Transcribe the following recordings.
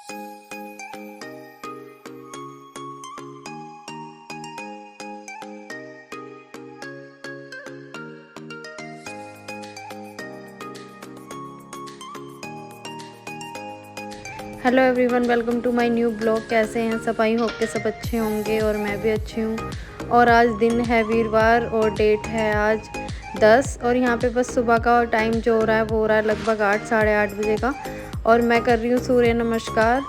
Hello everyone, welcome to my new blog. कैसे हैं सब? आई होप के सब अच्छे होंगे और मैं भी अच्छी हूँ। और आज दिन है वीरवार और डेट है आज 10 और यहाँ पे बस सुबह का टाइम जो हो रहा है वो हो रहा है लगभग 8 साढ़े 8 बजे का। और मैं कर रही हूँ सूर्य नमस्कार।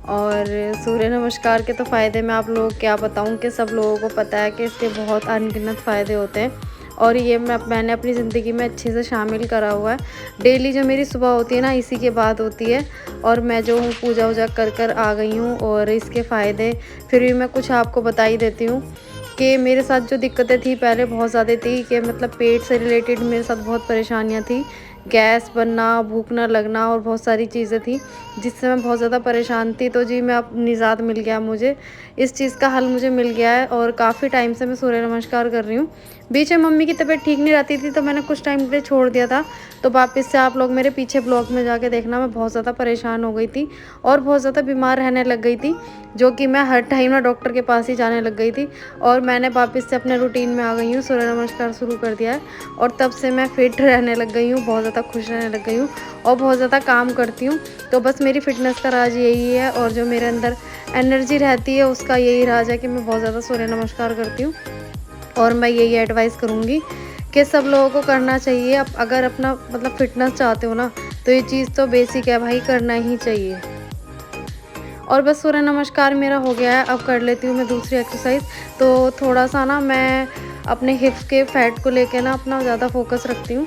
और सूर्य नमस्कार के तो फ़ायदे मैं आप लोगों को क्या बताऊँ कि सब लोगों को पता है कि इसके बहुत अनगिनत फ़ायदे होते हैं। और ये मैंने अपनी ज़िंदगी में अच्छे से शामिल करा हुआ है। डेली जो मेरी सुबह होती है ना, इसी के बाद होती है। और मैं जो हूँ पूजा वूजा कर कर आ गई हूँ। और इसके फ़ायदे फिर भी मैं कुछ आपको बता ही देती हूँ कि मेरे साथ जो दिक्कतें थी पहले बहुत ज़्यादा थी कि मतलब पेट से रिलेटेड मेरे साथ बहुत परेशानियाँ थी। गैस बनना, भूख ना लगना और बहुत सारी चीज़ें थी जिससे मैं बहुत ज़्यादा परेशान थी। तो जी मैं अब निजात मिल गया मुझे, इस चीज़ का हल मुझे मिल गया है। और काफ़ी टाइम से मैं सूर्य नमस्कार कर रही हूँ। बीच में मम्मी की तबीयत ठीक नहीं रहती थी तो मैंने कुछ टाइम के लिए छोड़ दिया था। तो वापस से आप लोग मेरे पीछे ब्लॉग में जाके देखना, मैं बहुत ज़्यादा परेशान हो गई थी और बहुत ज़्यादा बीमार रहने लग गई थी, जो कि मैं हर टाइम ना डॉक्टर के पास ही जाने लग गई थी। और मैंने वापस से अपने रूटीन में आ गई हूँ, सूर्य नमस्कार शुरू कर दिया है। और तब से मैं फिट रहने लग गई हूँ, बहुत ज़्यादा खुश रहने लग गई हूँ और बहुत ज़्यादा काम करती हूँ। तो बस मेरी फ़िटनेस का राज यही है और जो मेरे अंदर एनर्जी रहती है उसका यही राज है कि मैं बहुत ज़्यादा सूर्य नमस्कार करती हूँ। और मैं यही एडवाइस करूँगी कि सब लोगों को करना चाहिए। अब अगर अपना मतलब फ़िटनेस चाहते हो ना, तो ये चीज़ तो बेसिक है भाई, करना ही चाहिए। और बस सूर्य नमस्कार मेरा हो गया है, अब कर लेती हूँ मैं दूसरी एक्सरसाइज। तो थोड़ा सा ना मैं अपने हिप्स के फैट को लेके ना अपना ज़्यादा फोकस रखती हूँ।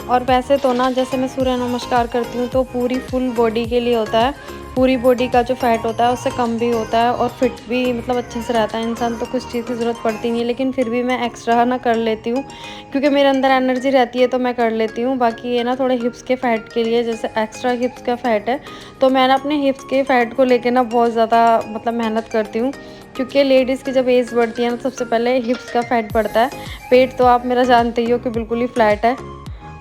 और वैसे तो ना जैसे मैं सूर्य नमस्कार करती हूँ तो पूरी फुल बॉडी के लिए होता है। पूरी बॉडी का जो फैट होता है उससे कम भी होता है और फिट भी मतलब अच्छे से रहता है इंसान। तो कुछ चीज़ की ज़रूरत पड़ती नहीं है, लेकिन फिर भी मैं एक्स्ट्रा ना कर लेती हूँ क्योंकि मेरे अंदर एनर्जी रहती है तो मैं कर लेती हूँ। बाकी ये ना थोड़े हिप्स के फैट के लिए, जैसे एक्स्ट्रा हिप्स का फैट है तो मैं ना अपने हिप्स के फैट को लेकर ना बहुत ज़्यादा मतलब मेहनत करती हूँ। क्योंकि लेडीज़ की जब एज बढ़ती है ना, सबसे पहले हिप्स का फैट बढ़ता है। पेट तो आप मेरा जानते ही हो कि बिल्कुल ही फ्लैट है।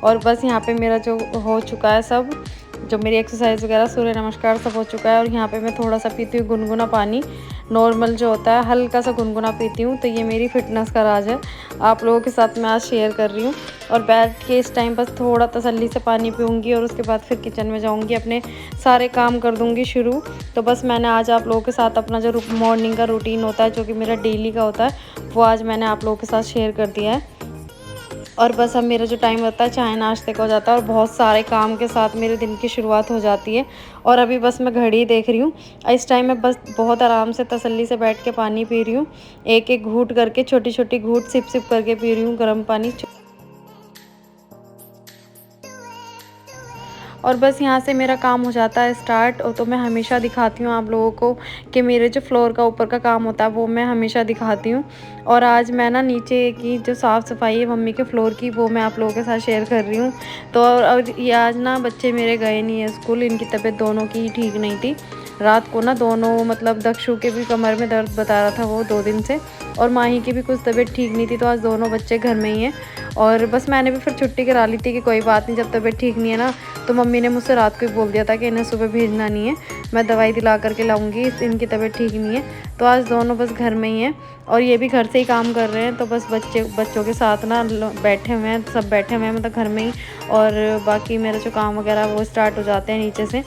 और बस यहाँ पे मेरा जो हो चुका है सब, जो मेरी एक्सरसाइज वगैरह सूर्य नमस्कार सब हो चुका है। और यहाँ पे मैं थोड़ा सा पीती हूँ गुनगुना पानी, नॉर्मल जो होता है हल्का सा गुनगुना पीती हूँ। तो ये मेरी फ़िटनेस का राज है, आप लोगों के साथ मैं आज शेयर कर रही हूँ। और बैठ के इस टाइम बस थोड़ा तसल्ली से पानी पीऊँगी और उसके बाद फिर किचन में जाऊँगी, अपने सारे काम कर दूँगी शुरू। तो बस मैंने आज आप लोगों के साथ अपना जो मॉर्निंग का रूटीन होता है, जो कि मेरा डेली का होता है, वो आज मैंने आप लोगों के साथ शेयर कर दिया है। और बस अब मेरा जो टाइम होता है चाय नाश्ते का हो जाता है और बहुत सारे काम के साथ मेरे दिन की शुरुआत हो जाती है। और अभी बस मैं घड़ी देख रही हूँ, इस टाइम मैं बस बहुत आराम से तसल्ली से बैठ के पानी पी रही हूँ। एक एक घूंट करके, छोटी छोटी घूंट सिप सिप करके पी रही हूँ गर्म पानी। और बस यहाँ से मेरा काम हो जाता है स्टार्ट। और तो मैं हमेशा दिखाती हूँ आप लोगों को कि मेरे जो फ्लोर का ऊपर का काम होता है वो मैं हमेशा दिखाती हूँ। और आज मैं ना नीचे की जो साफ़ सफाई है मम्मी के फ्लोर की, वो मैं आप लोगों के साथ शेयर कर रही हूँ। तो और ये आज ना बच्चे मेरे गए नहीं है स्कूल, इनकी तबीयत दोनों की ठीक नहीं थी। रात को ना दोनों मतलब दक्षु के भी कमर में दर्द बता रहा था वो 2 दिन से, और माही की भी कुछ तबीयत ठीक नहीं थी। तो आज दोनों बच्चे घर में ही हैं। और बस मैंने भी फिर छुट्टी करा ली थी कि कोई बात नहीं, जब तबीयत ठीक नहीं है ना, तो मम्मी ने मुझसे रात को ही बोल दिया था कि इन्हें सुबह भेजना नहीं है, मैं दवाई दिला करके लाऊंगी, इनकी तबीयत ठीक नहीं है। तो आज दोनों बस घर में ही हैं और ये भी घर से ही काम कर रहे हैं। तो बस बच्चों के साथ ना बैठे हुए हैं, सब बैठे हुए हैं मतलब घर में ही। और बाकी मेरा जो काम वगैरह वो स्टार्ट हो जाते हैं नीचे से।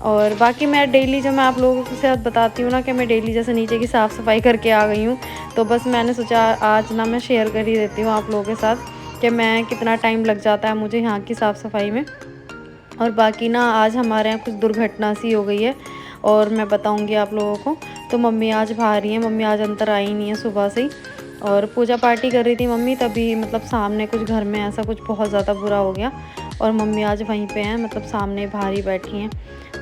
और बाकी मैं डेली जो मैं आप लोगों के साथ बताती हूँ ना कि मैं डेली जैसे नीचे की साफ़ सफाई करके आ गई हूँ, तो बस मैंने सोचा आज ना मैं शेयर कर ही देती हूँ आप लोगों के साथ कि मैं कितना टाइम लग जाता है मुझे यहाँ की साफ़ सफाई में। और बाकी ना आज हमारे यहाँ कुछ दुर्घटना सी हो गई है और मैं बताऊंगी आप लोगों को। तो मम्मी आज बाहर ही है, मम्मी आज अंदर आई नहीं है सुबह से ही। और पूजा पार्टी कर रही थी मम्मी, तभी मतलब सामने कुछ घर में ऐसा कुछ बहुत ज़्यादा बुरा हो गया और मम्मी आज वहीं पे हैं, मतलब सामने बाहर ही बैठी हैं।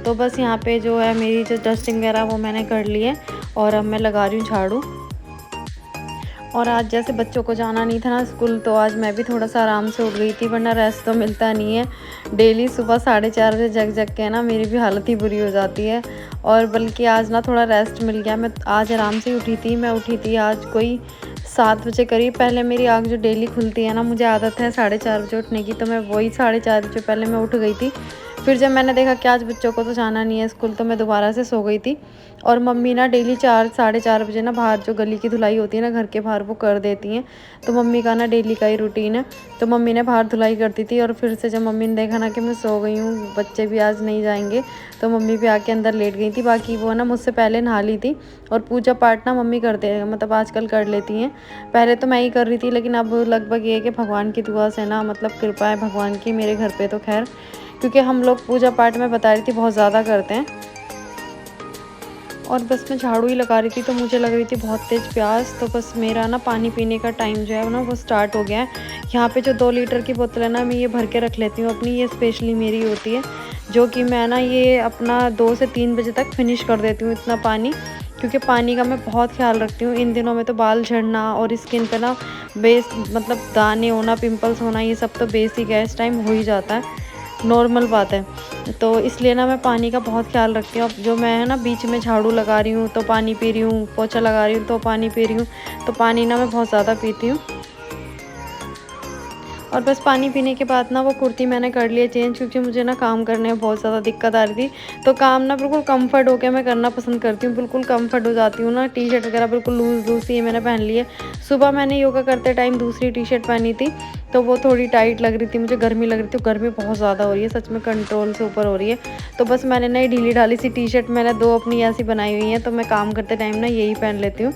तो बस यहाँ पे जो है मेरी जो डस्टिंग वगैरह वो मैंने कर ली है और अब मैं लगा रही हूँ झाड़ू। और आज जैसे बच्चों को जाना नहीं था ना स्कूल, तो आज मैं भी थोड़ा सा आराम से उठ गई थी, वरना रेस्ट तो मिलता नहीं है। डेली सुबह 4:30 बजे जग जग के ना मेरी भी हालत ही बुरी हो जाती है। और बल्कि आज ना थोड़ा रेस्ट मिल गया, मैं आज आराम से उठी थी। मैं उठी थी आज कोई 7 बजे करीब। पहले मेरी आँख जो डेली खुलती है ना, मुझे आदत है 4:30 बजे उठने की, तो मैं वही 4:30 बजे पहले मैं उठ गई थी। फिर जब मैंने देखा कि आज बच्चों को तो जाना नहीं है स्कूल, तो मैं दोबारा से सो गई थी। और मम्मी ना डेली 4 साढ़े 4 बजे ना बाहर जो गली की धुलाई होती है ना घर के बाहर, वो कर देती हैं। तो मम्मी का ना डेली का ही रूटीन है। तो मम्मी ने बाहर धुलाई करती थी, और फिर से जब मम्मी ने देखा ना कि मैं सो गई हूँ, बच्चे भी आज नहीं जाएंगे, तो मम्मी भी आके अंदर लेट गई थी। बाकी वो ना मुझसे पहले नहा ली थी। और पूजा पाठ ना मम्मी करते हैं, मतलब आजकल कर लेती हैं। पहले तो मैं ही कर रही थी, लेकिन अब लगभग ये है कि भगवान की दुआ से ना, मतलब कृपा है भगवान की मेरे घर पे तो खैर, क्योंकि हम लोग पूजा पाठ में बता रही थी बहुत ज़्यादा करते हैं। और बस मैं झाड़ू ही लगा रही थी, तो मुझे लग रही थी बहुत तेज़ प्यास। तो बस मेरा ना पानी पीने का टाइम जो है ना वो स्टार्ट हो गया है। यहाँ पे जो 2 लीटर की बोतल है ना, मैं ये भर के रख लेती हूँ अपनी, ये स्पेशली मेरी होती है, जो कि मैं ना ये अपना 2 से 3 बजे तक फिनिश कर देती हूँ इतना पानी। क्योंकि पानी का मैं बहुत ख्याल रखती हूँ। इन दिनों में तो बाल झड़ना और स्किन पे ना मतलब दाने होना, पिंपल्स होना, ये सब तो बेसिक है, इस टाइम हो ही जाता है, नॉर्मल बात है। तो इसलिए ना मैं पानी का बहुत ख्याल रखती हूँ। अब जो मैं है ना बीच में झाड़ू लगा रही हूँ तो पानी पी रही हूँ, पोछा लगा रही हूँ तो पानी पी रही हूँ, तो पानी ना मैं बहुत ज़्यादा पीती हूँ। और बस पानी पीने के बाद ना वो कुर्ती मैंने कर लिया चेंज, क्योंकि मुझे ना काम करने में बहुत ज़्यादा दिक्कत आ रही थी। तो काम ना बिल्कुल कंफर्ट होकर मैं करना पसंद करती हूँ, बिल्कुल कंफर्ट हो जाती हूँ ना। टी शर्ट वगैरह बिल्कुल लूज़ लूज़ सी मैंने पहन ली है। सुबह मैंने योगा करते टाइम दूसरी टी शर्ट पहनी थी, तो वो थोड़ी टाइट लग रही थी, मुझे गर्मी लग रही थी। गर्मी बहुत ज़्यादा हो रही है, सच में कंट्रोल से ऊपर हो रही है। तो बस मैंने ना ढीली ढाली सी टी शर्ट मैंने 2 अपनी ऐसी बनाई हुई हैं, तो मैं काम करते टाइम ना यही पहन लेती हूँ।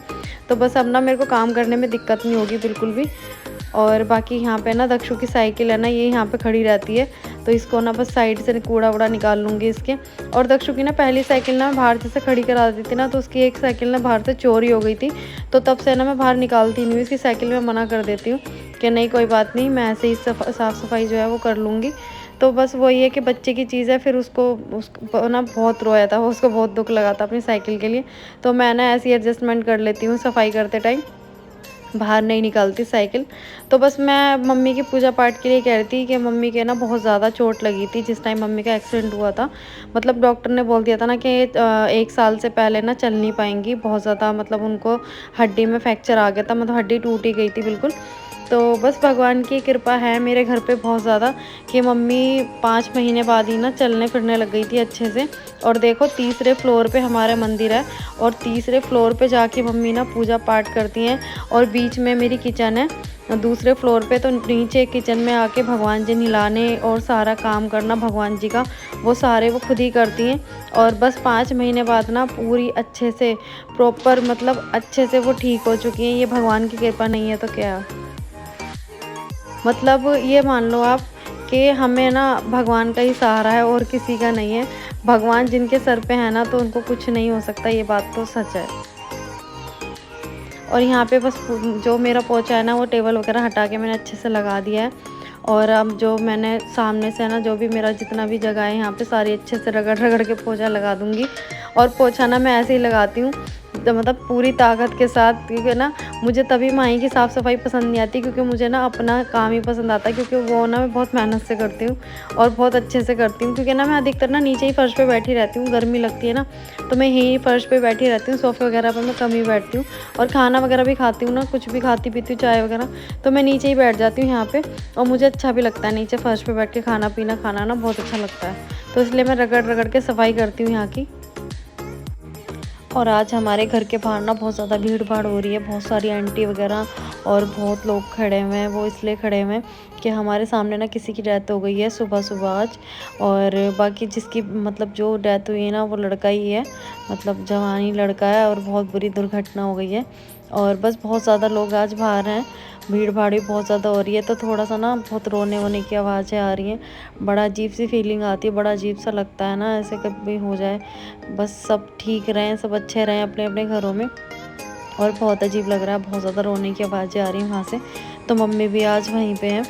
तो बस अब ना मेरे को काम करने में दिक्कत नहीं होगी बिल्कुल भी। और बाकी यहाँ पे ना दक्षु की साइकिल है ना, ये यहाँ पे खड़ी रहती है, तो इसको ना बस साइड से कूड़ा वूड़ा निकाल लूँगी इसके। और दक्षु की ना पहली साइकिल ना बाहर से खड़ी करा दी थी ना, तो उसकी एक साइकिल ना बाहर से चोरी हो गई थी। तो तब से ना मैं बाहर निकालती नहीं हूँ इसकी साइकिल, में मना कर देती हूँ कि नहीं कोई बात नहीं, मैं ऐसे ही साफ़ सफाई जो है वो कर लूँगी। तो बस वही है कि बच्चे की चीज़ है, फिर उसको ना बहुत रोया था वो, उसको बहुत दुख लगा था अपनी साइकिल के लिए। तो मैं ना ऐसी एडजस्टमेंट कर लेती हूँ सफाई करते टाइम, बाहर नहीं निकालती साइकिल। तो बस मैं मम्मी की पूजा पाठ के लिए कह रही थी कि मम्मी के ना बहुत ज़्यादा चोट लगी थी जिस टाइम मम्मी का एक्सीडेंट हुआ था। मतलब डॉक्टर ने बोल दिया था ना कि 1 साल से पहले ना चल नहीं पाएंगी, बहुत ज़्यादा मतलब उनको हड्डी में फ्रैक्चर आ गया था, मतलब हड्डी टूट ही गई थी बिल्कुल। तो बस भगवान की कृपा है मेरे घर पे बहुत ज़्यादा कि मम्मी 5 महीने बाद ही ना चलने फिरने लग गई थी अच्छे से। और देखो तीसरे फ्लोर पे हमारा मंदिर है, और तीसरे फ्लोर पे जाके मम्मी ना पूजा पाठ करती हैं। और बीच में मेरी किचन है दूसरे फ्लोर पे, तो नीचे किचन में आके भगवान जी नहलाने और सारा काम करना भगवान जी का, वो सारे वो खुद ही करती हैं। और बस 5 महीने बाद ना पूरी अच्छे से प्रॉपर, मतलब अच्छे से वो ठीक हो चुकी हैं। ये भगवान की कृपा नहीं है तो क्या, मतलब ये मान लो आप कि हमें ना भगवान का ही सहारा है और किसी का नहीं है। भगवान जिनके सर पे है ना, तो उनको कुछ नहीं हो सकता, ये बात तो सच है। और यहाँ पे बस जो मेरा पोछा है ना, वो टेबल वगैरह हटा के मैंने अच्छे से लगा दिया है। और अब जो मैंने सामने से ना, जो भी मेरा जितना भी जगह है यहाँ पे सारी अच्छे से रगड़ रगड़ के पोछा लगा दूँगी। और पोछा ना मैं ऐसे ही लगाती हूँ, तो मतलब पूरी ताकत के साथ, क्योंकि ना मुझे तभी माही की साफ़ सफाई पसंद नहीं आती, क्योंकि मुझे ना अपना काम ही पसंद आता है। क्योंकि वो ना मैं बहुत मेहनत से करती हूँ और बहुत अच्छे से करती हूँ। क्योंकि ना मैं अधिकतर ना नीचे ही फर्श पे बैठी रहती हूँ, गर्मी लगती है ना, तो मैं यहीं फर्श पे बैठी रहती हूँ, सोफ़े वगैरह पर मैं कम ही बैठती हूँ। और खाना वगैरह भी खाती हूँ ना, कुछ भी खाती पीती हूँ, चाय वगैरह, तो मैं नीचे ही बैठ जाती हूँ यहाँ पे। और मुझे अच्छा भी लगता है नीचे फर्श पे बैठ के खाना पीना, खाना ना बहुत अच्छा लगता है। तो इसलिए मैं रगड़ रगड़ के सफाई करती हूँ यहाँ की। और आज हमारे घर के बाहर ना बहुत ज़्यादा भीड़ भाड़ हो रही है, बहुत सारी आंटी वगैरह और बहुत लोग खड़े हुए हैं। वो इसलिए खड़े हुए हैं कि हमारे सामने ना किसी की डेथ हो गई है सुबह सुबह आज। और बाकी जिसकी मतलब जो डेथ हुई है ना, वो लड़का ही है, मतलब जवानी लड़का है, और बहुत बुरी दुर्घटना हो गई है। और बस बहुत ज़्यादा लोग आज बाहर हैं, भीड़ भाड़ भी बहुत ज़्यादा हो रही है, तो थोड़ा सा ना बहुत रोने वोने की आवाज़ें आ रही हैं। बड़ा अजीब सी फीलिंग आती है, बड़ा अजीब सा लगता है ना, ऐसे कभी हो जाए। बस सब ठीक रहें, सब अच्छे रहें अपने अपने घरों में। और बहुत अजीब लग रहा है, बहुत ज़्यादा रोने की आवाज़ें आ रही हैं वहाँ से। तो मम्मी भी आज वहीं पे हैं।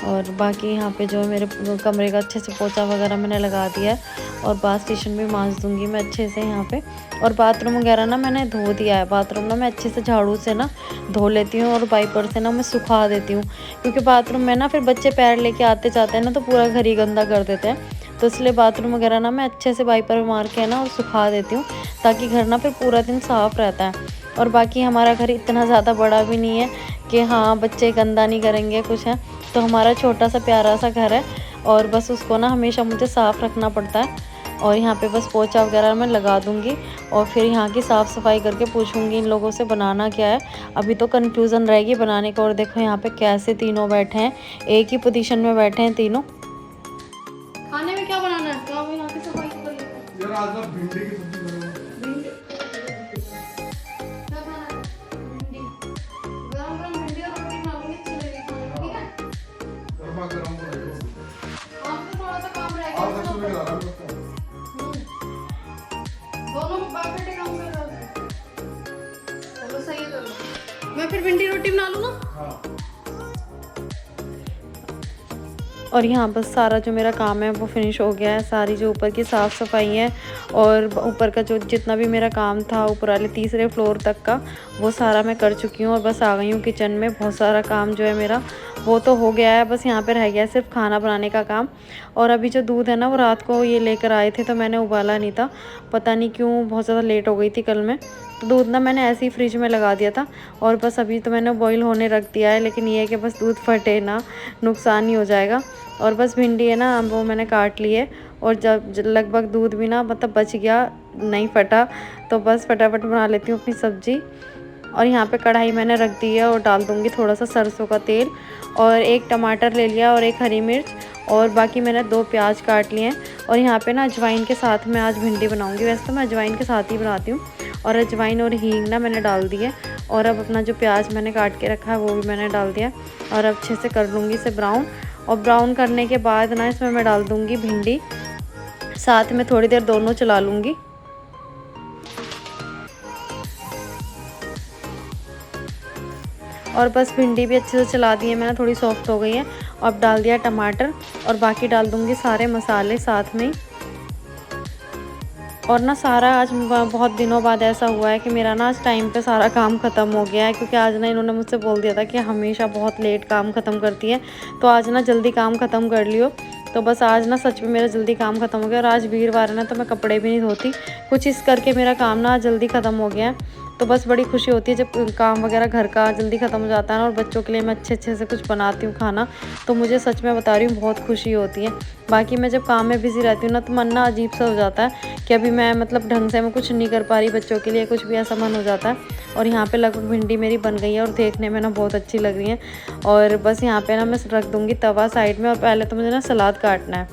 और बाकी यहाँ पे जो मेरे कमरे का अच्छे से पोछा वगैरह मैंने लगा दिया है, और बाथ स्टेशन भी मांज दूँगी मैं अच्छे से यहाँ पे। और बाथरूम वगैरह ना मैंने धो दिया है, बाथरूम ना मैं अच्छे से झाड़ू से ना धो लेती हूँ, और वाइपर से ना मैं सुखा देती हूँ। क्योंकि बाथरूम में ना फिर बच्चे पैर लेके आते जाते हैं ना, तो पूरा घर ही गंदा कर देते हैं। तो इसलिए बाथरूम वगैरह ना मैं अच्छे से वाइपर मार के ना और सुखा देती हूँ, ताकि घर ना फिर पूरा दिन साफ़ रहता है। और बाकी हमारा घर इतना ज़्यादा बड़ा भी नहीं है कि हाँ बच्चे गंदा नहीं करेंगे कुछ है। तो हमारा छोटा सा प्यारा सा घर है, और बस उसको ना हमेशा मुझे साफ़ रखना पड़ता है। और यहाँ पे बस पोछा वगैरह मैं लगा दूँगी और फिर यहाँ की साफ़ सफाई करके पूछूँगी इन लोगों से बनाना क्या है। अभी तो कन्फ्यूज़न रहेगी बनाने का। और देखो यहाँ पे कैसे तीनों बैठे हैं, एक ही पोजीशन में बैठे हैं तीनों। खाने में क्या बनाना है? तो यहाँ की सफाई कर लेते हैं। यार आज ना भिंडी की सब्जी बनाऊंगा। भिंडी क्या खाना है? भिंडी गरम गरम भिंडी और रोटी बनाऊंगी, अच्छी लगेगी खाने में, ठीक है? गरमा गरम बनाएगा। आप तो थोड़ा सा काम रह गया। आप सुन के ला रहा हूं। दोनों बाप बेटे काम कर रहे हैं। चलो सही है, चलो मैं फिर भिंडी रोटी बना लूं ना। हाँ। और यहाँ बस सारा जो मेरा काम है वो फिनिश हो गया है। सारी जो ऊपर की साफ़ सफाई है और ऊपर का जो जितना भी मेरा काम था ऊपर वाले तीसरे फ्लोर तक का, वो सारा मैं कर चुकी हूँ। और बस आ गई हूँ किचन में। बहुत सारा काम जो है मेरा वो तो हो गया है, बस यहाँ पे रह गया है सिर्फ खाना बनाने का काम। और अभी जो दूध है ना वो रात को ये लेकर आए थे तो मैंने उबाला नहीं था, पता नहीं क्यों बहुत ज़्यादा लेट हो गई थी कल में। तो दूध ना मैंने ऐसे ही फ्रिज में लगा दिया था और बस अभी तो मैंने बॉईल होने रख दिया है। लेकिन ये है कि बस दूध फटे ना, नुकसान ही हो जाएगा। और बस भिंडी है ना वो मैंने काट ली है और जब लगभग दूध भी ना मतलब बच गया, नहीं फटा, तो बस फटाफट बना लेती हूँ अपनी सब्ज़ी। और यहाँ पे कढ़ाई मैंने रख दी है और डाल दूँगी थोड़ा सा सरसों का तेल। और एक टमाटर ले लिया और एक हरी मिर्च और बाकी मैंने 2 प्याज काट लिए हैं। और यहाँ पे ना अजवाइन के साथ मैं आज भिंडी बनाऊँगी। वैसे तो मैं अजवाइन के साथ ही बनाती हूँ। और अजवाइन और हींग ना मैंने डाल दी है। और अब अपना जो प्याज मैंने काट के रखा है वो भी मैंने डाल दिया। और अब अच्छे से कर लूँगी इसे ब्राउन। और ब्राउन करने के बाद ना इसमें मैं डाल दूँगी भिंडी, साथ में थोड़ी देर दोनों चला लूँगी। और बस भिंडी भी अच्छे से चला दी है मैंने, थोड़ी सॉफ्ट हो गई है। अब डाल दिया टमाटर और बाकी डाल दूँगी सारे मसाले साथ में। और ना सारा आज बहुत दिनों बाद ऐसा हुआ है कि मेरा ना आज टाइम पे सारा काम ख़त्म हो गया है। क्योंकि आज ना इन्होंने मुझसे बोल दिया था कि हमेशा बहुत लेट काम ख़त्म करती है, तो आज ना जल्दी काम ख़त्म कर लियो। तो बस आज ना सच में मेरा जल्दी काम ख़त्म हो गया। और आज वीरवार है ना तो मैं कपड़े भी नहीं धोती, कुछ इस करके मेरा काम ना आज जल्दी ख़त्म हो गया है। तो बस बड़ी खुशी होती है जब काम वगैरह घर का जल्दी ख़त्म हो जाता है ना। और बच्चों के लिए मैं अच्छे से कुछ बनाती हूँ खाना, तो मुझे सच में बता रही हूँ बहुत खुशी होती है। बाकी मैं जब काम में बिज़ी रहती हूँ ना तो मन ना अजीब सा हो जाता है कि अभी मैं मतलब ढंग से मैं कुछ नहीं कर पा रही बच्चों के लिए, कुछ भी ऐसा मन हो जाता है। और यहाँ पे लगभग भिंडी मेरी बन गई है और देखने में ना बहुत अच्छी लग रही है। और बस यहाँ पे ना मैं रख दूँगी तवा साइड में। और पहले तो मुझे ना सलाद काटना है,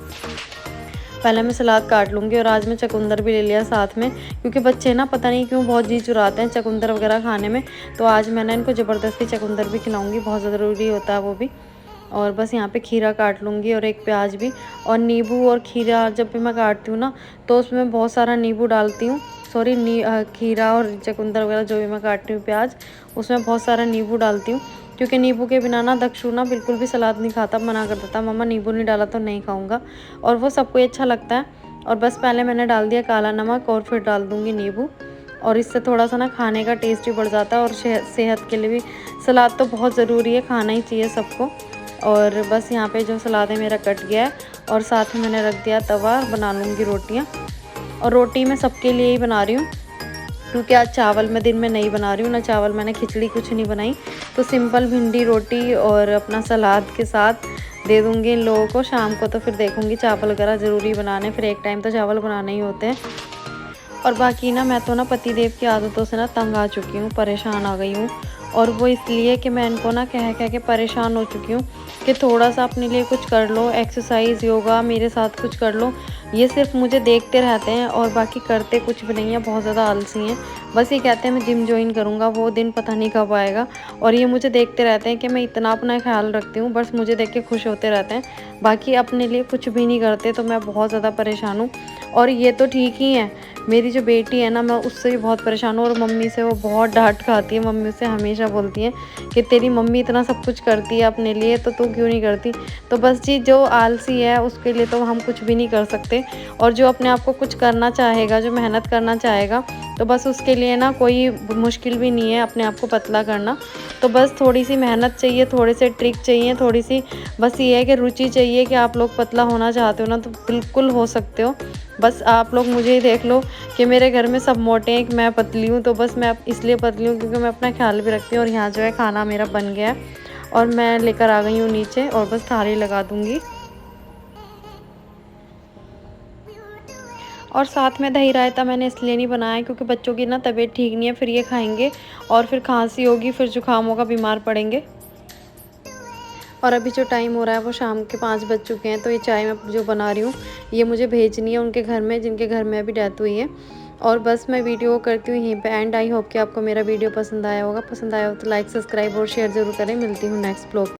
पहले मैं सलाद काट लूँगी। और आज मैं चुकंदर भी ले लिया साथ में, क्योंकि बच्चे ना पता नहीं क्यों बहुत जी चुराते हैं चुकंदर वगैरह खाने में। तो आज मैंने इनको ज़बरदस्ती चुकंदर भी खिलाऊँगी, बहुत ज़रूरी होता है वो भी। और बस यहाँ पे खीरा काट लूँगी और एक प्याज भी। और नींबू और खीरा जब भी मैं काटती हूँ ना तो उसमें बहुत सारा नींबू डालती हूँ। सॉरी खीरा और चुकंदर वगैरह जो भी मैं काटती हूँ प्याज, उसमें बहुत सारा नींबू डालती हूँ। क्योंकि नींबू के बिना ना दक्षु ना बिल्कुल भी सलाद नहीं खाता, मना कर देता मम्मा नींबू नहीं डाला तो नहीं खाऊंगा। और वो सबको ही अच्छा लगता है। और बस पहले मैंने डाल दिया काला नमक और फिर डाल दूँगी नींबू। और इससे थोड़ा सा ना खाने का टेस्ट भी बढ़ जाता है और सेहत के लिए भी सलाद तो बहुत ज़रूरी है, खाना ही चाहिए सबको। और बस यहाँ पे जो सलाद है मेरा कट गया है और साथ में मैंने रख दिया तवा, बना लूँगी रोटियाँ। और रोटी मैं सबके लिए ही बना रही हूँ, क्योंकि आज चावल मैं दिन में नहीं बना रही हूँ, ना चावल मैंने खिचड़ी कुछ नहीं बनाई। तो सिंपल भिंडी रोटी और अपना सलाद के साथ दे दूँगी इन लोगों को। शाम को तो फिर देखूँगी चावल वगैरह ज़रूरी बनाने, फिर एक टाइम तो चावल बनाने ही होते हैं। और बाकी ना मैं तो ना पतिदेव की आदतों से ना तंग आ चुकी हूँ, परेशान आ गई हूँ। और वो इसलिए कि मैं इनको ना कह के परेशान हो चुकी हूँ कि थोड़ा सा अपने लिए कुछ कर लो, एक्सरसाइज योगा मेरे साथ कुछ कर लो। ये सिर्फ मुझे देखते रहते हैं और बाकी करते कुछ भी नहीं है, बहुत ज़्यादा आलसी हैं। बस ये कहते हैं मैं जिम ज्वाइन करूँगा, वो दिन पता नहीं कब आएगा। और ये मुझे देखते रहते हैं कि मैं इतना अपना ख्याल रखती हूँ, बस मुझे देख के खुश होते रहते हैं, बाकी अपने लिए कुछ भी नहीं करते। तो मैं बहुत ज़्यादा परेशान हूँ। और ये तो ठीक ही है, मेरी जो बेटी है ना मैं उससे भी बहुत परेशान हूँ। और मम्मी से वो बहुत डांट खाती है, मम्मी से हमेशा बोलती है कि तेरी मम्मी इतना सब कुछ करती है अपने लिए तो तू क्यों नहीं करती। तो बस जी जो आलसी है उसके लिए तो हम कुछ भी नहीं कर सकते। और जो अपने आप को कुछ करना चाहेगा, जो मेहनत करना चाहेगा, तो बस उसके लिए ना कोई मुश्किल भी नहीं है अपने आप को पतला करना। तो बस थोड़ी सी मेहनत चाहिए, थोड़े से ट्रिक चाहिए, थोड़ी सी बस ये है कि रुचि चाहिए कि आप लोग पतला होना चाहते हो ना तो बिल्कुल हो सकते हो। बस आप लोग मुझे ही देख लो कि मेरे घर में सब मोटे हैं, मैं पतली हूँ। तो बस मैं इसलिए पतली हूँ क्योंकि मैं अपना ख्याल भी रखती हूँ। और यहाँ जो है खाना मेरा बन गया है और मैं लेकर आ गई हूँ नीचे और बस थाली लगा दूँगी। और साथ में दही रायता मैंने इसलिए नहीं बनाया क्योंकि बच्चों की ना तबीयत ठीक नहीं है, फिर ये खाएंगे और फिर खांसी होगी, फिर जुकाम होगा, बीमार पड़ेंगे। और अभी जो टाइम हो रहा है वो शाम के 5 बज चुके हैं। तो ये चाय मैं जो बना रही हूँ ये मुझे भेजनी है उनके घर में, जिनके घर में अभी डेथ हुई है। और बस मैं वीडियो करती हूँ यहीं पे एंड। आई होप कि आपको मेरा वीडियो पसंद आया होगा। पसंद आया हो तो लाइक, सब्सक्राइब और शेयर ज़रूर करें। मिलती हूँ नेक्स्ट ब्लॉग।